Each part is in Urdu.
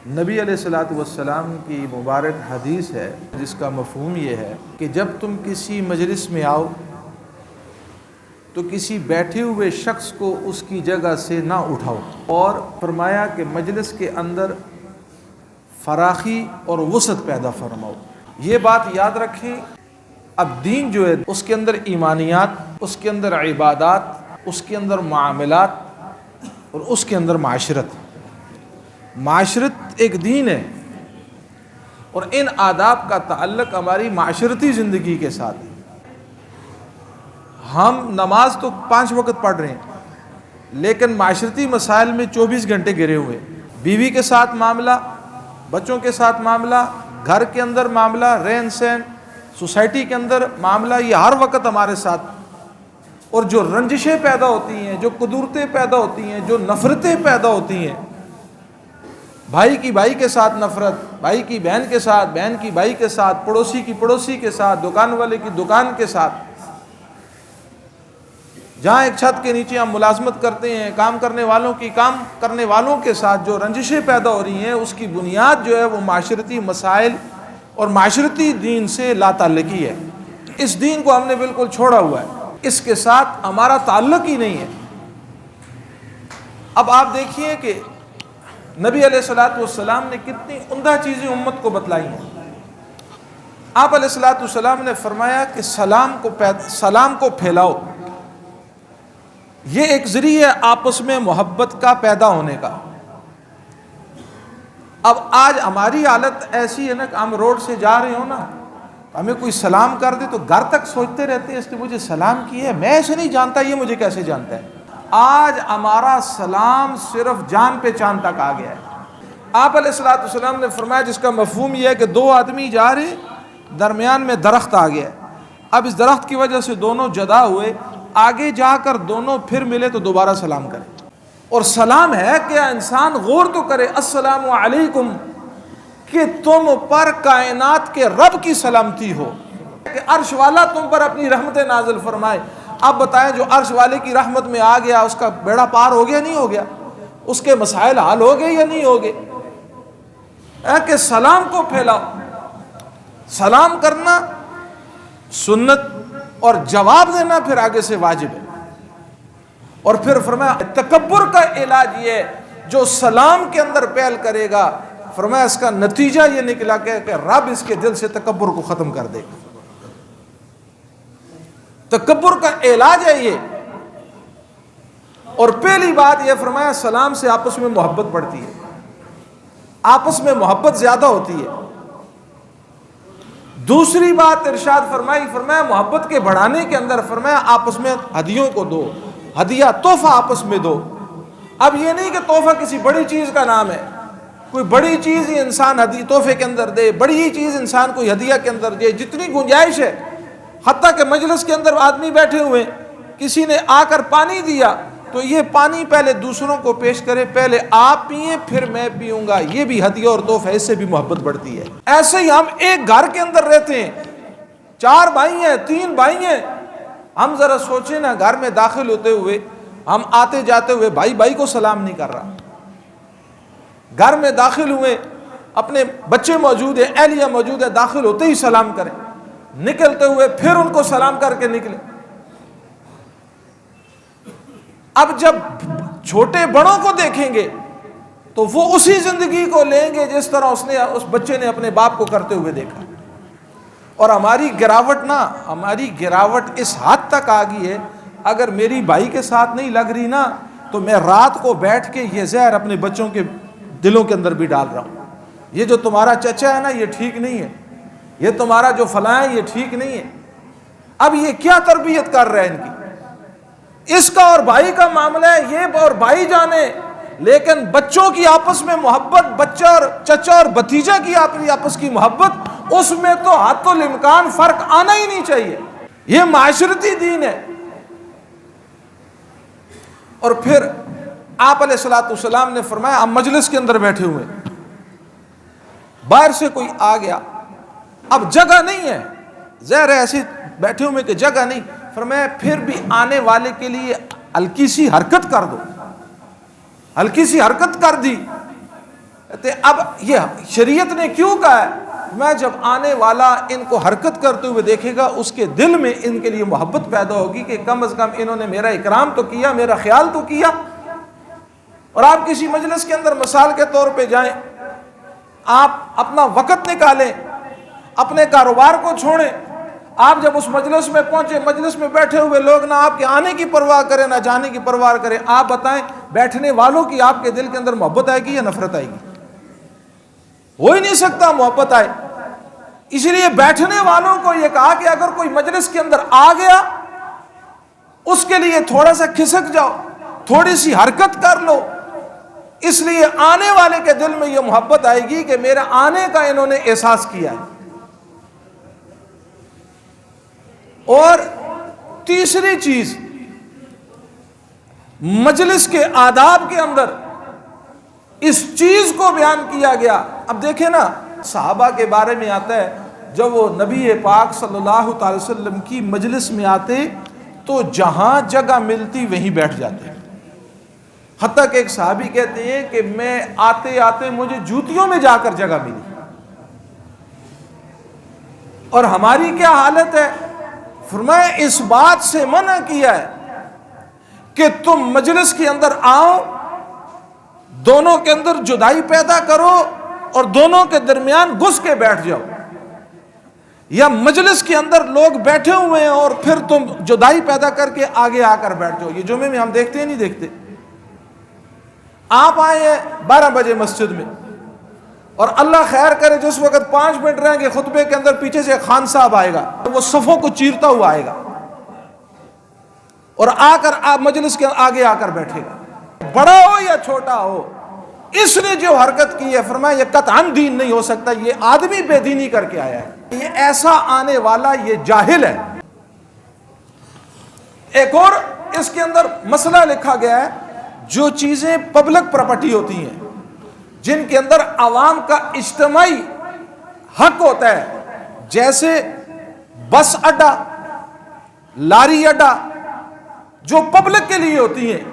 نبی علیہ الصلوۃ والسلام کی مبارک حدیث ہے جس کا مفہوم یہ ہے کہ جب تم کسی مجلس میں آؤ تو کسی بیٹھے ہوئے شخص کو اس کی جگہ سے نہ اٹھاؤ، اور فرمایا کہ مجلس کے اندر فراخی اور وسعت پیدا فرماؤ۔ یہ بات یاد رکھیں، اب دین جو ہے اس کے اندر ایمانیات، اس کے اندر عبادات، اس کے اندر معاملات اور اس کے اندر معاشرت ایک دین ہے، اور ان آداب کا تعلق ہماری معاشرتی زندگی کے ساتھ ہے۔ ہم نماز تو 5 وقت پڑھ رہے ہیں، لیکن معاشرتی مسائل میں 24 گھنٹے گرے ہوئے، بیوی کے ساتھ معاملہ، بچوں کے ساتھ معاملہ، گھر کے اندر معاملہ، رہن سہن، سوسائٹی کے اندر معاملہ، یہ ہر وقت ہمارے ساتھ۔ اور جو رنجشیں پیدا ہوتی ہیں، جو قدورتیں پیدا ہوتی ہیں، جو نفرتیں پیدا ہوتی ہیں، بھائی کی بھائی کے ساتھ نفرت، بھائی کی بہن کے ساتھ، بہن کی بھائی کے ساتھ، پڑوسی کی پڑوسی کے ساتھ، دکان والے کی دکان کے ساتھ، جہاں ایک چھت کے نیچے ہم ملازمت کرتے ہیں، کام کرنے والوں کے ساتھ جو رنجشیں پیدا ہو رہی ہیں، اس کی بنیاد جو ہے وہ معاشرتی مسائل اور معاشرتی دین سے لا تعلقی ہے۔ اس دین کو ہم نے بالکل چھوڑا ہوا ہے، اس کے ساتھ ہمارا تعلق ہی نہیں ہے۔ اب آپ دیکھیے کہ نبی علیہ الصلوۃ والسلام نے کتنی عمدہ چیزیں امت کو بتلائی ہیں۔ آپ علیہ الصلوۃ والسلام نے فرمایا کہ سلام کو پھیلاؤ، یہ ایک ذریعہ آپس میں محبت کا پیدا ہونے کا۔ اب آج ہماری حالت ایسی ہے نا کہ ہم روڈ سے جا رہے ہوں نا، ہمیں کوئی سلام کر دے تو گھر تک سوچتے رہتے ہیں اس نے مجھے سلام کیا ہے، میں اسے نہیں جانتا، یہ مجھے کیسے جانتا ہے۔ آج ہمارا سلام صرف جان پہچان تک آ گیا ہے۔ آپ علیہ الصلوۃ والسلام نے فرمایا جس کا مفہوم یہ ہے کہ 2 آدمی جا رہے، درمیان میں درخت آ گیا ہے، اب اس درخت کی وجہ سے دونوں جدا ہوئے، آگے جا کر دونوں پھر ملے تو دوبارہ سلام کریں۔ اور سلام ہے کہ انسان غور تو کرے، السلام علیکم، کہ تم پر کائنات کے رب کی سلامتی ہو، کہ عرش والا تم پر اپنی رحمت نازل فرمائے۔ اب بتائیں جو عرش والے کی رحمت میں آ گیا، اس کا بیڑا پار ہو گیا نہیں ہو گیا؟ اس کے مسائل حل ہو گئے یا نہیں ہو گئے؟ کہ سلام کو پھیلاؤ۔ سلام کرنا سنت اور جواب دینا پھر آگے سے واجب ہے۔ اور پھر فرمایا تکبر کا علاج یہ ہے، جو سلام کے اندر پہل کرے گا، فرمایا اس کا نتیجہ یہ نکلا کہ رب اس کے دل سے تکبر کو ختم کر دے گا۔ تکبر کا علاج ہے یہ۔ اور پہلی بات یہ فرمایا سلام سے آپس میں محبت بڑھتی ہے، آپس میں محبت زیادہ ہوتی ہے۔ دوسری بات ارشاد فرمایا محبت کے بڑھانے کے اندر فرمایا آپس میں ہدیوں کو دو، ہدیہ تحفہ آپس میں دو۔ اب یہ نہیں کہ تحفہ کسی بڑی چیز کا نام ہے، کوئی بڑی چیز ہی انسان تحفے کے اندر دے، بڑی ہی چیز انسان کوئی ہدیہ کے اندر دے، جتنی گنجائش ہے۔ حتیٰ کہ مجلس کے اندر آدمی بیٹھے ہوئے، کسی نے آ کر پانی دیا تو یہ پانی پہلے دوسروں کو پیش کرے، پہلے آپ پئیں پھر میں پیوں گا، یہ بھی ہدیہ اور تحفہ، اس سے بھی محبت بڑھتی ہے۔ ایسے ہی ہم ایک گھر کے اندر رہتے ہیں، 4 بھائی ہیں، 3 بھائی ہیں، ہم ذرا سوچیں نا، گھر میں داخل ہوتے ہوئے ہم آتے جاتے ہوئے بھائی کو سلام نہیں کر رہا، گھر میں داخل ہوئے، اپنے بچے موجود ہیں، اہلیہ موجود ہے، داخل ہوتے ہی سلام کریں، نکلتے ہوئے پھر ان کو سلام کر کے نکلیں۔ اب جب چھوٹے بڑوں کو دیکھیں گے تو وہ اسی زندگی کو لیں گے جس طرح اس بچے نے اپنے باپ کو کرتے ہوئے دیکھا۔ اور ہماری گراوٹ اس حد تک آ گئی ہے، اگر میری بھائی کے ساتھ نہیں لگ رہی نا تو میں رات کو بیٹھ کے یہ زہر اپنے بچوں کے دلوں کے اندر بھی ڈال رہا ہوں، یہ جو تمہارا چچا ہے نا یہ ٹھیک نہیں ہے، یہ تمہارا جو فلاں ہے یہ ٹھیک نہیں ہے۔ اب یہ کیا تربیت کر رہا ہے ان کی؟ اس کا اور بھائی کا معاملہ ہے، یہ اور بھائی جانے، لیکن بچوں کی آپس میں محبت، بچہ اور چچا اور بھتیجا کی آپس کی محبت، اس میں تو حد الامکان فرق آنا ہی نہیں چاہیے۔ یہ معاشرتی دین ہے۔ اور پھر آپ علیہ الصلوۃ والسلام نے فرمایا ہم مجلس کے اندر بیٹھے ہوئے، باہر سے کوئی آ گیا، اب جگہ نہیں ہے، ظاہر ہے ایسے بیٹھے ہوئے کہ جگہ نہیں، فرمایا پھر بھی آنے والے کے لیے ہلکی سی حرکت کر دو، ہلکی سی حرکت کر دی کہتے اب یہ شریعت نے کیوں کہا ہے؟ میں جب آنے والا ان کو حرکت کرتے ہوئے دیکھے گا اس کے دل میں ان کے لیے محبت پیدا ہوگی کہ کم از کم انہوں نے میرا اکرام تو کیا، میرا خیال تو کیا۔ اور آپ کسی مجلس کے اندر مثال کے طور پہ جائیں، آپ اپنا وقت نکالیں، اپنے کاروبار کو چھوڑیں، آپ جب اس مجلس میں پہنچے، مجلس میں بیٹھے ہوئے لوگ نہ آپ کے آنے کی پرواہ کریں نہ جانے کی پرواہ کریں، آپ بتائیں بیٹھنے والوں کی آپ کے دل کے اندر محبت آئے گی یا نفرت آئے گی؟ ہو ہی نہیں سکتا محبت آئے۔ اس لیے بیٹھنے والوں کو یہ کہا کہ اگر کوئی مجلس کے اندر آ گیا اس کے لیے تھوڑا سا کھسک جاؤ، تھوڑی سی حرکت کر لو، اس لیے آنے والے کے دل میں یہ محبت آئے گی کہ میرا آنے کا انہوں نے احساس کیا ہے۔ اور تیسری چیز مجلس کے آداب کے اندر اس چیز کو بیان کیا گیا۔ اب دیکھیں نا، صحابہ کے بارے میں آتا ہے جب وہ نبی پاک صلی اللہ تعالی وسلم کی مجلس میں آتے تو جہاں جگہ ملتی وہیں بیٹھ جاتے، حتیٰ کہ ایک صحابی کہتے ہیں کہ میں آتے آتے مجھے جوتیوں میں جا کر جگہ ملی۔ اور ہماری کیا حالت ہے؟ فرمایا اس بات سے منع کیا ہے کہ تم مجلس کے اندر آؤ، دونوں کے اندر جدائی پیدا کرو اور دونوں کے درمیان گھس کے بیٹھ جاؤ، یا مجلس کے اندر لوگ بیٹھے ہوئے ہیں اور پھر تم جدائی پیدا کر کے آگے آ کر بیٹھ جاؤ۔ یہ جمعے میں ہم دیکھتے ہیں نہیں دیکھتے؟ آپ آئے ہیں 12 بجے مسجد میں اور اللہ خیر کرے جس وقت 5 منٹ رہیں گے خطبے کے اندر پیچھے سے خان صاحب آئے گا، وہ صفوں کو چیرتا ہوا آئے گا اور آ کر آپ مجلس کے آگے آ کر بیٹھے گا، بڑا ہو یا چھوٹا ہو۔ اس نے جو حرکت کی ہے فرمایا یہ قطعاً دین نہیں ہو سکتا، یہ آدمی بے دینی کر کے آیا ہے، یہ ایسا آنے والا یہ جاہل ہے۔ ایک اور اس کے اندر مسئلہ لکھا گیا ہے، جو چیزیں پبلک پراپرٹی ہوتی ہیں، جن کے اندر عوام کا اجتماعی حق ہوتا ہے، جیسے بس اڈا، لاری اڈا، جو پبلک کے لیے ہوتی ہیں،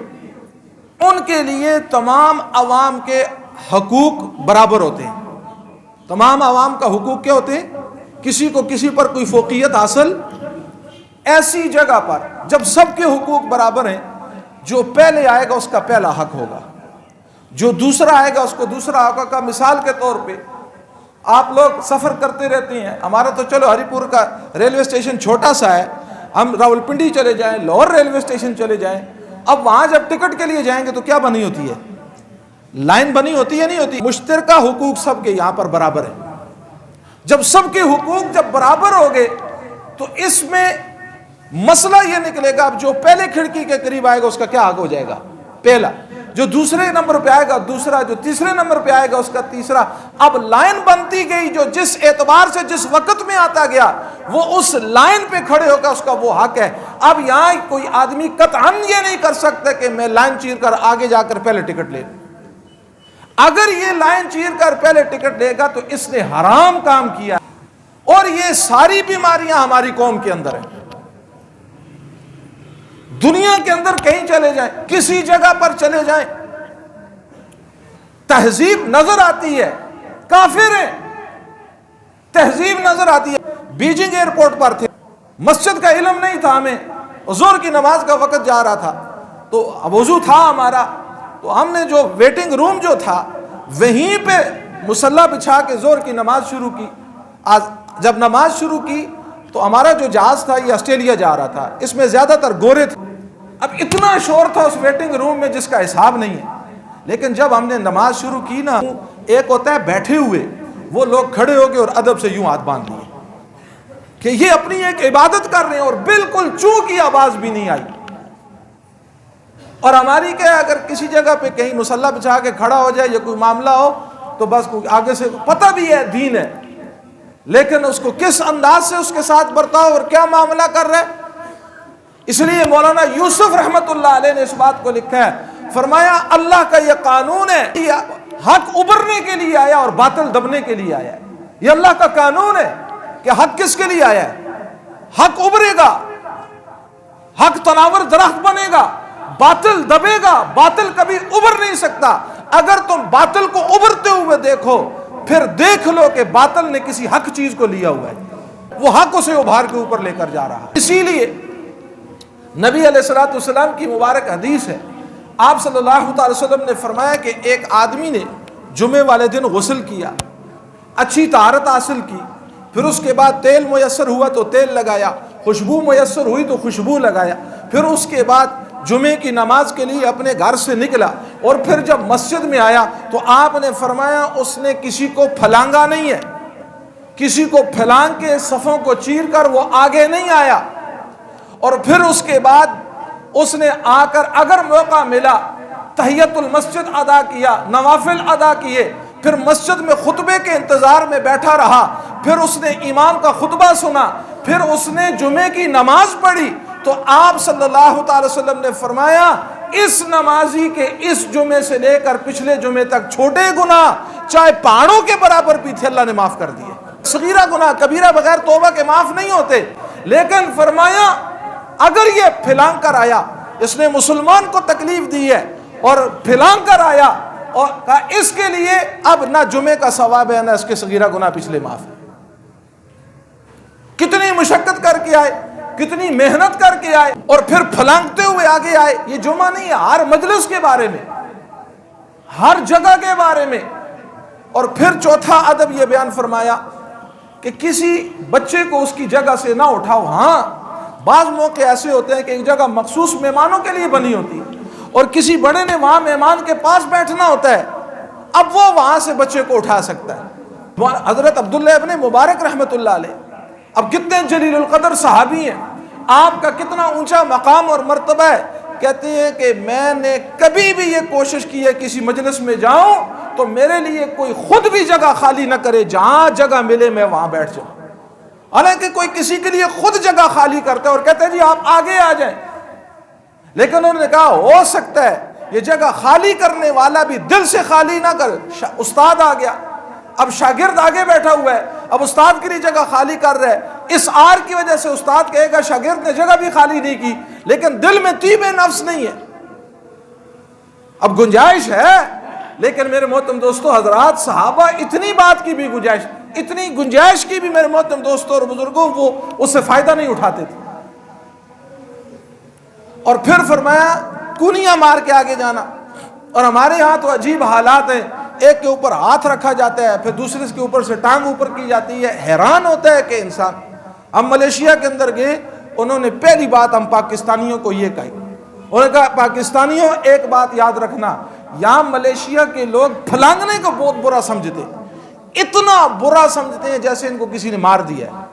ان کے لیے تمام عوام کے حقوق برابر ہوتے ہیں۔ تمام عوام کا حقوق کیا ہوتے ہیں؟ کسی کو کسی پر کوئی فوقیت حاصل، ایسی جگہ پر جب سب کے حقوق برابر ہیں، جو پہلے آئے گا اس کا پہلا حق ہوگا، جو دوسرا آئے گا اس کو دوسرا حق ہوگا۔ مثال کے طور پہ آپ لوگ سفر کرتے رہتے ہیں، ہمارا تو چلو ہری پور کا ریلوے اسٹیشن چھوٹا سا ہے، ہم راولپنڈی چلے جائیں، لاہور ریلوے اسٹیشن چلے جائیں، اب وہاں جب ٹکٹ کے لیے جائیں گے تو کیا بنی ہوتی ہے؟ لائن بنی ہوتی ہے نہیں ہوتی؟ مشترکہ حقوق سب کے یہاں پر برابر ہیں۔ جب سب کے حقوق جب برابر ہو گئے تو اس میں مسئلہ یہ نکلے گا، اب جو پہلے کھڑکی کے قریب آئے گا اس کا کیا حق ہو جائے گا؟ پہلا۔ جو دوسرے نمبر پہ آئے گا دوسرا، جو تیسرے نمبر پہ آئے گا اس کا تیسرا۔ اب لائن بنتی گئی، جو جس اعتبار سے جس وقت میں آتا گیا وہ اس لائن پہ کھڑے ہو کر اس کا وہ حق ہے۔ اب یہاں کوئی آدمی قطعاً یہ نہیں کر سکتا کہ میں لائن چیر کر آگے جا کر پہلے ٹکٹ لے، اگر یہ لائن چیر کر پہلے ٹکٹ لے گا تو اس نے حرام کام کیا۔ اور یہ ساری بیماریاں ہماری قوم کے اندر ہیں۔ دنیا کے اندر کہیں چلے جائیں، کسی جگہ پر چلے جائیں، تہذیب نظر آتی ہے، کافر ہیں، تہذیب نظر آتی ہے۔ بیجنگ ایئرپورٹ پر تھے، مسجد کا علم نہیں تھا ہمیں، ظہر کی نماز کا وقت جا رہا تھا تو وضو تھا ہمارا، تو ہم نے جو ویٹنگ روم جو تھا وہیں پہ مصلی بچھا کے ظہر کی نماز شروع کی۔ جب نماز شروع کی تو ہمارا جو جہاز تھا یہ آسٹریلیا جا رہا تھا، اس میں زیادہ تر گورے تھے۔ اب اتنا شور تھا اس ویٹنگ روم میں جس کا حساب نہیں ہے، لیکن جب ہم نے نماز شروع کی نا، ایک ہوتا ہے بیٹھے ہوئے، وہ لوگ کھڑے ہو گئے اور ادب سے یوں ہاتھ باندھ لیے کہ یہ اپنی ایک عبادت کر رہے ہیں، اور بالکل چوں کی آواز بھی نہیں آئی۔ اور ہماری کیا ہے، اگر کسی جگہ پہ کہیں مصلی بچھا کے کھڑا ہو جائے یا کوئی معاملہ ہو تو بس آگے سے پتہ بھی ہے دین ہے، لیکن اس کو کس انداز سے اس کے ساتھ برتاؤ اور کیا معاملہ کر رہے۔ اس لیے مولانا یوسف رحمت اللہ علیہ نے اس بات کو لکھا ہے، فرمایا اللہ کا یہ قانون ہے، یہ حق ابھرنے کے لیے آیا اور باطل دبنے کے لیے آیا ہے۔ یہ اللہ کا قانون ہے کہ حق کس کے لیے آیا ہے؟ حق ابھرے گا، حق تناور درخت بنے گا، باطل دبے گا، باطل کبھی ابھر نہیں سکتا۔ اگر تم باطل کو ابھرتے ہوئے دیکھو پھر دیکھ لو کہ باطل نے کسی حق چیز کو لیا ہوا ہے، وہ حق اسے ابھار کے اوپر لے کر جا رہا ہے۔ اسی لیے نبی علیہ الصلوۃ والسلام کی مبارک حدیث ہے، آپ صلی اللہ تعالی وسلم نے فرمایا کہ ایک آدمی نے جمعے والے دن غسل کیا، اچھی طہارت حاصل کی، پھر اس کے بعد تیل میسر ہوا تو تیل لگایا، خوشبو میسر ہوئی تو خوشبو لگایا، پھر اس کے بعد جمعے کی نماز کے لیے اپنے گھر سے نکلا، اور پھر جب مسجد میں آیا تو آپ نے فرمایا اس نے کسی کو پھلانگا نہیں ہے، کسی کو پھلانگ کے صفوں کو چیر کر وہ آگے نہیں آیا، اور پھر اس کے بعد اس نے آ کر اگر موقع ملا تحیت المسجد ادا کیا، نوافل ادا کیے، پھر مسجد میں خطبے کے انتظار میں بیٹھا رہا، پھر اس نے امام کا خطبہ سنا، پھر اس نے جمعے کی نماز پڑھی، تو آپ صلی اللہ تعالی وسلم نے فرمایا اس نمازی کے اس جمعے سے لے کر پچھلے جمعے تک چھوٹے گناہ چاہے پہاڑوں کے برابر بھی تھے اللہ نے معاف کر دیے۔ صغیرہ گناہ کبیرہ بغیر توبہ کے معاف نہیں ہوتے، لیکن فرمایا اگر یہ پھلانگ کر آیا، اس نے مسلمان کو تکلیف دی ہے اور پھلانگ کر آیا، اور کہا اس کے لیے اب نہ جمعے کا ثواب ہے نہ اس کے صغیرہ گناہ پچھلے معاف ہے۔ کتنی مشقت کر کے آئے، کتنی محنت کر کے آئے، اور پھر پھلانگتے ہوئے آگے آئے۔ یہ جمعہ نہیں ہے، ہر مجلس کے بارے میں، ہر جگہ کے بارے میں۔ اور پھر چوتھا ادب یہ بیان فرمایا کہ کسی بچے کو اس کی جگہ سے نہ اٹھاؤ۔ ہاں بعض موقع ایسے ہوتے ہیں کہ ایک جگہ مخصوص مہمانوں کے لیے بنی ہوتی ہے، اور کسی بڑے نے وہاں مہمان کے پاس بیٹھنا ہوتا ہے، اب وہ وہاں سے بچے کو اٹھا سکتا ہے۔ حضرت عبداللہ ابن مبارک رحمۃ اللہ علیہ، اب کتنے جلیل القدر صحابی ہیں، آپ کا کتنا اونچا مقام اور مرتبہ ہے، کہتے ہیں کہ میں نے کبھی بھی یہ کوشش کی ہے کسی مجلس میں جاؤں تو میرے لیے کوئی خود بھی جگہ خالی نہ کرے، جہاں جگہ ملے میں وہاں بیٹھ جاؤں۔ حالانکہ کوئی کسی کے لیے خود جگہ خالی کرتا ہے اور کہتے ہیں جی آپ آگے آ جائیں، لیکن انہوں نے کہا ہو سکتا ہے یہ جگہ خالی کرنے والا بھی دل سے خالی نہ کر۔ استاد آ گیا، اب شاگرد آگے بیٹھا ہوا ہے، اب استاد کے لیے جگہ خالی کر رہا ہے، اس آر کی وجہ سے استاد کہے گا شاگرد نے جگہ بھی خالی نہیں کی، لیکن دل میں طیب نفس نہیں ہے۔ اب گنجائش ہے، لیکن میرے محترم دوستو حضرات، صحابہ اتنی بات کی بھی گنجائش، اتنی گنجائش کی بھی میرے محترم دوستو اور بزرگوں وہ اس سے فائدہ نہیں اٹھاتے تھے۔ اور پھر فرمایا کونیاں مار کے آگے جانا، اور ہمارے ہاں تو عجیب حالات ہیں، ایک کے اوپر ہاتھ رکھا جاتا ہے، پھر دوسرے کے اوپر سے ٹانگ اوپر کی جاتی ہے، حیران ہوتا ہے کہ انسان۔ ہم ملیشیا کے اندر گئے، انہوں نے پہلی بات ہم پاکستانیوں کو یہ کہی، انہوں نے کہا پاکستانیوں ایک بات یاد رکھنا، یہاں ملیشیا کے لوگ پھلانگنے کو بہت برا سمجھتے ہیں، اتنا برا سمجھتے ہیں جیسے ان کو کسی نے مار دیا ہے،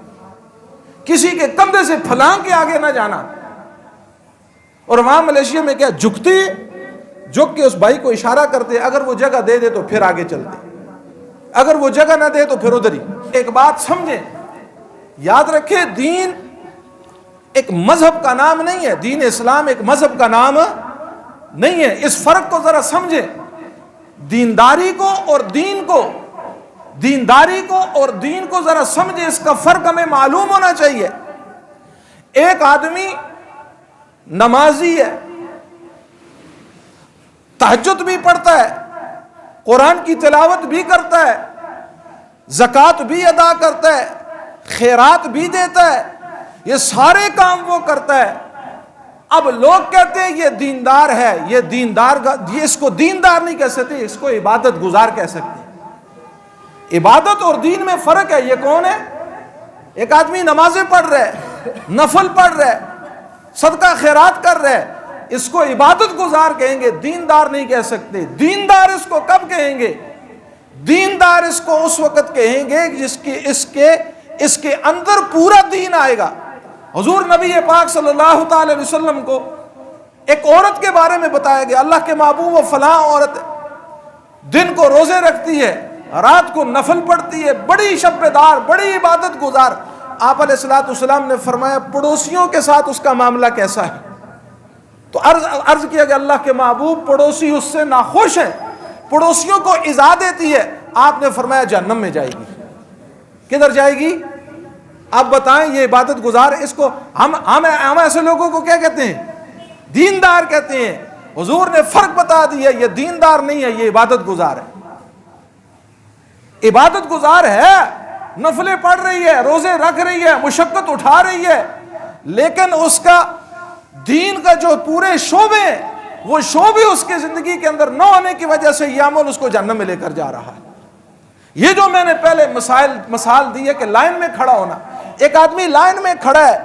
کسی کے کندھے سے پھلانگ کے آگے نہ جانا۔ اور وہاں ملیشیا میں کیا جھکتے، جھک کے اس بھائی کو اشارہ کرتے، اگر وہ جگہ دے دے تو پھر آگے چلتے، اگر وہ جگہ نہ دے تو پھر ادھر ہی۔ ایک بات سمجھیں، یاد رکھیں، دین ایک مذہب کا نام نہیں ہے، دین اسلام ایک مذہب کا نام نہیں ہے، اس فرق کو ذرا سمجھیں۔ دینداری کو اور دین کو، دینداری کو اور دین کو ذرا سمجھیں، اس کا فرق ہمیں معلوم ہونا چاہیے۔ ایک آدمی نمازی ہے، تہجد بھی پڑھتا ہے، قرآن کی تلاوت بھی کرتا ہے، زکوٰۃ بھی ادا کرتا ہے، خیرات بھی دیتا ہے، یہ سارے کام وہ کرتا ہے۔ اب لوگ کہتے ہیں یہ دیندار ہے، یہ دیندار، یہ اس کو دیندار نہیں کہہ سکتے، اس کو عبادت گزار کہہ سکتے ہیں۔ عبادت اور دین میں فرق ہے۔ یہ کون ہے؟ ایک آدمی نمازیں پڑھ رہا ہے، نفل پڑھ رہا ہے، صدقہ خیرات کر رہا ہے، اس کو عبادت گزار کہیں گے، دیندار نہیں کہہ سکتے۔ دیندار اس کو کب کہیں گے؟ دیندار اس کو اس وقت کہیں گے جس کی اس کے اندر پورا دین آئے گا۔ حضور نبی پاک صلی اللہ تعالی علیہ وسلم کو ایک عورت کے بارے میں بتایا گیا، اللہ کے محبوب و فلاں عورت دن کو روزے رکھتی ہے، رات کو نفل پڑھتی ہے، بڑی شب دار، بڑی عبادت گزار۔ آپ علیہ الصلوۃ والسلام نے فرمایا پڑوسیوں کے ساتھ اس کا معاملہ کیسا ہے؟ تو عرض کیا کہ اللہ کے محبوب پڑوسی اس سے ناخوش ہیں، پڑوسیوں کو ایذا دیتی ہے۔ آپ نے فرمایا جہنم میں جائے گی۔ کدھر جائے گی؟ آپ بتائیں، یہ عبادت گزار، اس کو ہم ایسے لوگوں کو کیا کہتے ہیں؟ دیندار کہتے ہیں۔ حضور نے فرق بتا دیا، یہ دیندار نہیں ہے، یہ عبادت گزار ہے۔ عبادت گزار ہے، نفلیں پڑھ رہی ہے، روزے رکھ رہی ہے، مشقت اٹھا رہی ہے، لیکن اس کا دین کا جو پورے شعبے ہیں وہ شعبے اس کے زندگی کے اندر نہ ہونے کی وجہ سے یہ عمل اس کو جہنم میں لے کر جا رہا ہے۔ یہ جو میں نے پہلے مثال دی ہے کہ لائن میں کھڑا ہونا، ایک آدمی لائن میں کھڑا ہے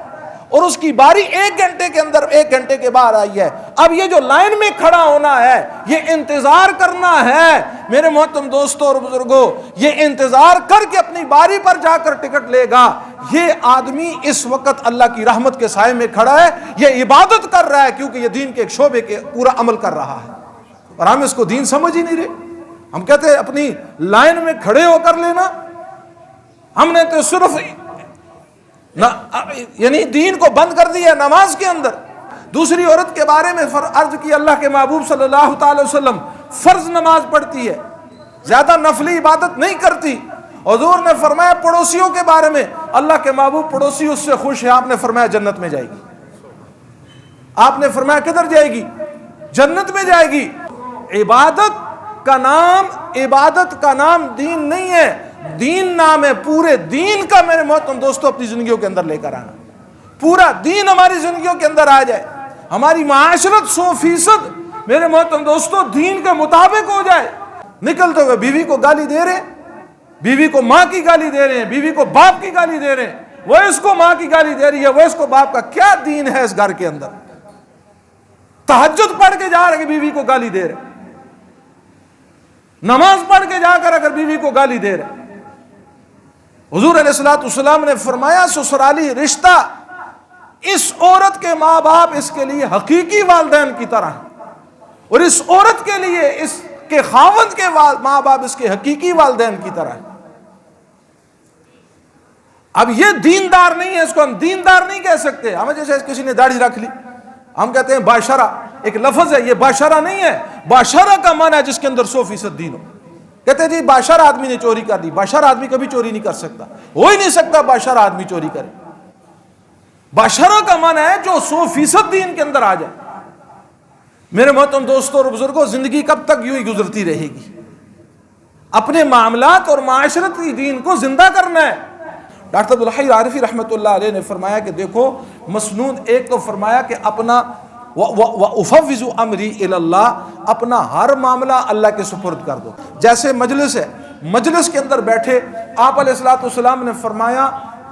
اور اس کی باری 1 گھنٹے کے اندر 1 گھنٹے کے بعد آئی ہے، اب یہ جو لائن میں کھڑا ہونا ہے، یہ انتظار کرنا ہے میرے محترم دوستوں اور بزرگوں، یہ انتظار کر کے اپنی باری پر جا کر ٹکٹ لے گا۔ یہ آدمی اس وقت اللہ کی رحمت کے سائے میں کھڑا ہے، یہ عبادت کر رہا ہے کیونکہ یہ دین کے ایک شعبے کے پورا عمل کر رہا ہے، اور ہم اس کو دین سمجھ ہی نہیں رہے۔ ہم کہتے ہیں اپنی لائن میں کھڑے ہو کر لینا، ہم نے تو صرف یعنی دین کو بند کر دیا نماز کے اندر۔ دوسری عورت کے بارے میں عرض کی، اللہ کے محبوب صلی اللہ تعالی وسلم فرض نماز پڑھتی ہے، زیادہ نفلی عبادت نہیں کرتی۔ حضور نے فرمایا پڑوسیوں کے بارے میں، اللہ کے محبوب پڑوسی اس سے خوش ہے، آپ نے فرمایا جنت میں جائے گی۔ آپ نے فرمایا کدھر جائے گی؟ جنت میں جائے گی۔ عبادت کا نام دین نہیں ہے، دین نام ہے پورے دین کا۔ میرے محترم دوستوں اپنی زندگیوں کے اندر لے کر آنا، پورا دین ہماری زندگیوں کے اندر آ جائے، ہماری معاشرت 100% میرے محترم دوستوں دین کے مطابق ہو جائے۔ نکلتے ہوئے بیوی کو گالی دے رہے ہیں، بیوی کو ماں کی گالی دے رہے ہیں، بیوی کو باپ کی گالی دے رہے ہیں، وہ اس کو ماں کی گالی دے رہی ہے، وہ اس کو باپ کا۔ کیا دین ہے اس گھر کے اندر؟ تہجد پڑھ کے جا رہے بیوی کو گالی دے رہے، نماز پڑھ کے جا کر اگر بیوی کو گالی دے رہے۔ حضور علیہ الصلوۃ والسلام نے فرمایا سسرالی رشتہ، اس عورت کے ماں باپ اس کے لیے حقیقی والدین کی طرح ہیں، اور اس عورت کے لیے اس کے خاوند کے ماں باپ اس کے حقیقی والدین کی طرح ہیں۔ اب یہ دیندار نہیں ہے، اس کو ہم دیندار نہیں کہہ سکتے۔ ہمیں جیسے کسی نے داڑھی رکھ لی، ہم کہتے ہیں باشرہ، ایک لفظ ہے، یہ باشرہ نہیں ہے۔ باشرہ کا معنی ہے جس کے اندر 100% دین ہو۔ کہتے ہیں جی باشرہ آدمی نے چوری کر دی، باشرہ آدمی کبھی چوری نہیں کر سکتا، ہو ہی نہیں سکتا باشرہ آدمی چوری کرے۔ باشرہ کا معنی ہے جو 100% دین کے اندر آ جائے۔ میرے محترم دوستوں اور بزرگوں، زندگی کب تک یوں ہی گزرتی رہے گی؟ اپنے معاملات اور معاشرتی دین کو زندہ کرنا ہے۔ ڈاکٹر عبدالحی عارفی رحمۃ اللہ علیہ نے فرمایا کہ دیکھو مسنون، ایک تو فرمایا کہ اپنا وَأُفَوِّضُ أَمْرِي إِلَى اللَّهِ، اپنا ہر معاملہ اللہ کے سپرد کر دو۔ جیسے مجلس ہے، مجلس کے اندر بیٹھے آپ علیہ الصلوۃ والسلام نے فرمایا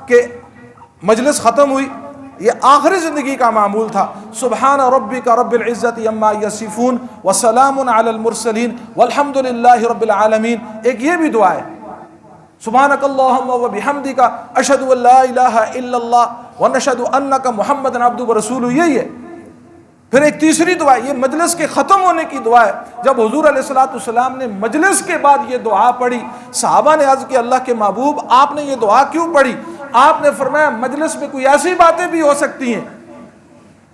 کہ مجلس ختم ہوئی، یہ آخری زندگی کا معمول تھا، سبحان ربک رب العزت عما یصفون وسلام علی المرسلین والحمد للہ رب العالمین۔ ایک یہ بھی دعا ہے، سبحانک اللہم وبحمدک اشہد ان لا الہ الا اللہ ونشہد انک محمد عبدہ ورسولہ، یہی ہے۔ پھر ایک تیسری دعا، یہ مجلس کے ختم ہونے کی دعا ہے۔ جب حضور علیہ الصلوۃ والسلام نے مجلس کے بعد یہ دعا پڑھی، صحابہ نے عرض کیا اللہ کے محبوب آپ نے یہ دعا کیوں پڑھی؟ آپ نے فرمایا مجلس میں کوئی ایسی باتیں بھی ہو سکتی ہیں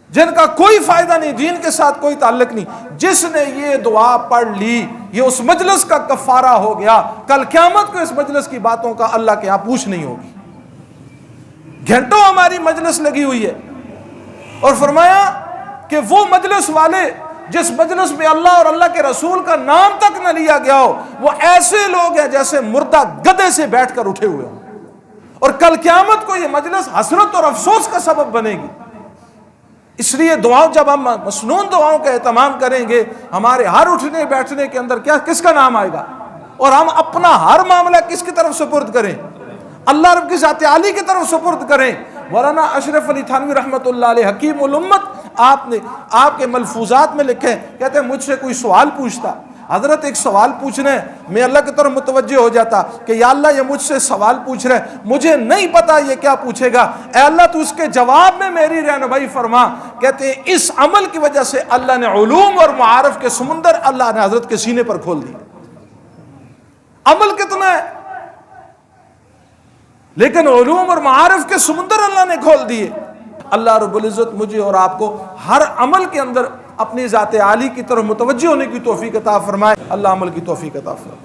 جن کا کوئی فائدہ نہیں، دین کے ساتھ کوئی تعلق نہیں، جس نے یہ دعا پڑھ لی یہ اس مجلس کا کفارہ ہو گیا، کل قیامت کو اس مجلس کی باتوں کا اللہ کے یہاں پوچھ نہیں ہوگی۔ گھنٹوں ہماری مجلس لگی ہوئی ہے، اور فرمایا کہ وہ مجلس والے جس مجلس میں اللہ اور اللہ کے رسول کا نام تک نہ لیا گیا ہو، وہ ایسے لوگ ہیں جیسے مردہ گدھے سے بیٹھ کر اٹھے ہوئے ہوں، اور کل قیامت کو یہ مجلس حسرت اور افسوس کا سبب بنے گی۔ اس لیے دعاؤں، جب ہم مسنون دعاؤں کا اہتمام کریں گے، ہمارے ہر اٹھنے بیٹھنے کے اندر کس کا نام آئے گا، اور ہم اپنا ہر معاملہ کس کی طرف سپرد کریں؟ اللہ رب کی ذات عالی کی طرف سپرد کریں۔ مولانا اشرف علی تھانوی رحمۃ اللہ علیہ حکیم الامت، آپ کے ملفوظات میں لکھے، کہتے ہیں مجھ سے کوئی سوال پوچھتا، حضرت ایک سوال پوچھنے میں اللہ کی طرف متوجہ ہو جاتا کہ یا اللہ یہ مجھ سے سوال پوچھ رہے، مجھے نہیں پتا یہ کیا پوچھے گا، اے اللہ تو اس کے جواب میں میری رہنمائی فرما۔ کہتے ہیں اس عمل کی وجہ سے اللہ نے علوم اور معارف کے سمندر اللہ نے حضرت کے سینے پر کھول دی۔ عمل کتنا ہے، لیکن علوم اور معارف کے سمندر اللہ نے کھول دیے۔ اللہ رب العزت مجھے اور آپ کو ہر عمل کے اندر اپنی ذات عالی کی طرف متوجہ ہونے کی توفیق عطا فرمائے۔ اللہ عمل کی توفیق عطا فرمائے۔